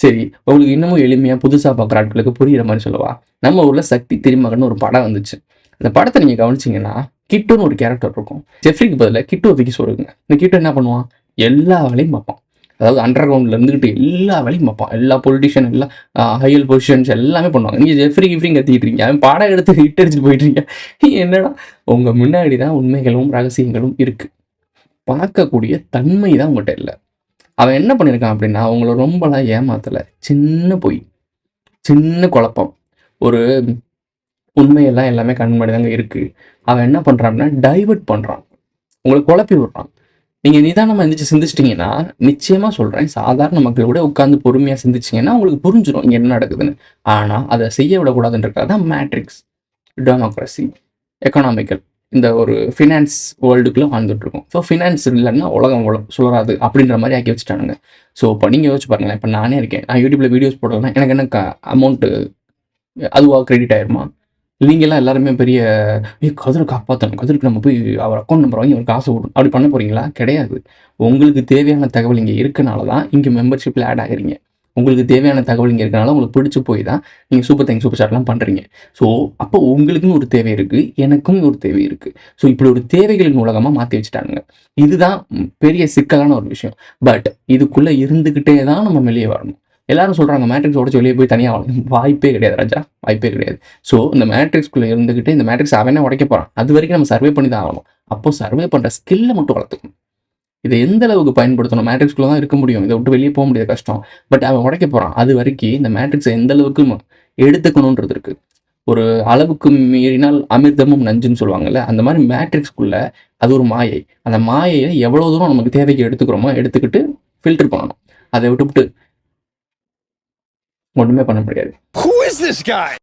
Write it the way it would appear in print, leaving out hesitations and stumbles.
சரி, உங்களுக்கு இன்னமும் எளிமையாக புதுசாக பார்க்குற ஆட்களுக்கு புரிகிற மாதிரி சொல்லவா? நம்ம ஊரில் சக்தி திருமகன் ஒரு படம் வந்துச்சு. அந்த படத்தை நீங்கள் கவனிச்சிங்கன்னா கிட்டுன்னு ஒரு கேரக்டர் இருக்கும். ஜெஃப்ரிக்கு பதிலாக கிட்டுவை தூக்கி சொல்லுங்க. இந்த கிட்டு என்ன பண்ணுவான்? எல்லா வேலையும் பார்ப்பான். அதாவது அண்டர் கிரவுண்டில் இருந்துக்கிட்டு எல்லா வேலையும் பார்ப்பான். எல்லா பொலிட்டிஷியன், எல்லா ஹையல் பொசிஷன்ஸ் எல்லாமே பண்ணுவாங்க. நீங்கள் ஜெஃப்ரி கிஃப்ரின்னு கத்திக்கிட்டு இருக்கீங்க. அவன் படம் எடுத்து ஹிட் அடிச்சுட்டு போயிட்டு இருக்கீங்க. என்னடா உங்கள் முன்னாடி தான் உண்மைகளும் ரகசியங்களும் இருக்குது. பார்க்கக்கூடிய தன்மை தான் உங்கள்கிட்ட இல்லை. அவன் என்ன பண்ணியிருக்கான் அப்படின்னா அவங்கள ரொம்பலாம் ஏமாத்தலை. சின்ன பொய், சின்ன குழப்பம், ஒரு உண்மையெல்லாம் எல்லாமே கண் முன்னாடி தாங்க இருக்குது. அவன் என்ன பண்ணுறான் அப்படின்னா டைவர்ட் பண்ணுறான், உங்களை குழப்பி விடுறான். நீங்கள் நிதானமாக எந்திரிச்சு சிந்திச்சிட்டிங்கன்னா நிச்சயமாக சொல்கிறேன், சாதாரண மக்கள் கூட உட்காந்து பொறுமையாக சிந்திச்சிங்கன்னா உங்களுக்கு புரிஞ்சிடும் இங்கே என்ன நடக்குதுன்னு. ஆனால் அதை செய்ய விடக்கூடாதுன்றதுக்காக தான் மேட்ரிக்ஸ், டெமோக்ரஸி, எக்கனாமிக்கல், இந்த ஒரு ஃபினான்ஸ் வேர்ல்டுக்குள்ளே வாழ்ந்துட்டுருக்கோம். ஸோ ஃபினான்ஸ் இல்லைன்னா உலகம் சுழராது அப்படின்ற மாதிரி ஆக்கி வச்சுட்டானுங்க. ஸோ இப்போ நீங்கள் யோசிச்சு பாருங்களேன், இப்போ நானே இருக்கேன், நான் யூடியூப்பில் வீடியோஸ் போடலாம், எனக்கு என்ன அமௌண்ட்டு அதுவாக கிரெடிட் ஆயிருமா? நீங்கள்லாம் எல்லாருமே பெரிய கதிரை காப்பாற்றணும், கதிருக்கு நம்ம போய் அவர் அக்கௌண்ட் நம்பர் வாங்கி அவர் காசு விடணும் அப்படி பண்ண போகிறீங்களா? கிடையாது. உங்களுக்கு தேவையான தகவல் இங்கே இருக்கனால தான் இங்கே மெம்பர்ஷிப்பில் ஆட் ஆகிறீங்க. உங்களுக்கு தேவையான தகவல் இங்கே இருக்கனால உங்களுக்கு பிடிச்சி போய் தான் நீங்கள் சூப்பர் தேங்க்ஸ் சூப்பர் சாட்லாம் பண்ணுறீங்க. ஸோ அப்போ உங்களுக்குன்னு ஒரு தேவை இருக்குது, எனக்கும் ஒரு தேவை இருக்குது. ஸோ இப்படி ஒரு தேவைகளின் உலகமாக மாற்றி வச்சுட்டாங்க. இதுதான் பெரிய சிக்கலான ஒரு விஷயம். பட் இதுக்குள்ளே இருந்துக்கிட்டே தான் நம்ம வெளியே வரணும். எல்லாரும் சொல்கிறாங்க மேட்ரிக்ஸ் உடச்சி வெளியே போய் தனியாக வாழணும். வாய்ப்பே கிடையாது ராஜா, வாய்ப்பே கிடையாது. ஸோ இந்த மேட்ரிக்ஸ்குள்ளே இருந்துக்கிட்டு இந்த மேட்ரிக்ஸ் அவனே உடைக்க போகிறான். அது வரைக்கும் நம்ம சர்வே பண்ணி தான் ஆகணும். அப்போ சர்வே பண்ணுற ஸ்கில்லை மட்டும் வளர்த்துக்கணும். இதை எந்த அளவுக்கு பயன்படுத்தணும்? மேட்ரிக்ஸ்குள்ளே தான் இருக்க முடியும், இதை விட்டு வெளியே போக முடியாது, கஷ்டம். பட் அவன் உடைக்க போகிறான். அது வரைக்கும் இந்த மேட்ரிக்ஸை எந்த அளவுக்கு எடுத்துக்கணுன்றது இருக்குது. ஒரு அளவுக்கு மீறினால் அமிர்தமும் நஞ்சுன்னு சொல்லுவாங்கல்ல, அந்த மாதிரி மேட்ரிக்ஸ்குள்ளே அது ஒரு மாயை. அந்த மாயையை எவ்வளோ தூரம் நமக்கு தேவைக்கு எடுத்துக்கிறோமோ எடுத்துக்கிட்டு ஃபில்டர் பண்ணணும். அதை விட்டுவிட்டு ஒன்றுமே பண்ண முடியாது. Who is this guy?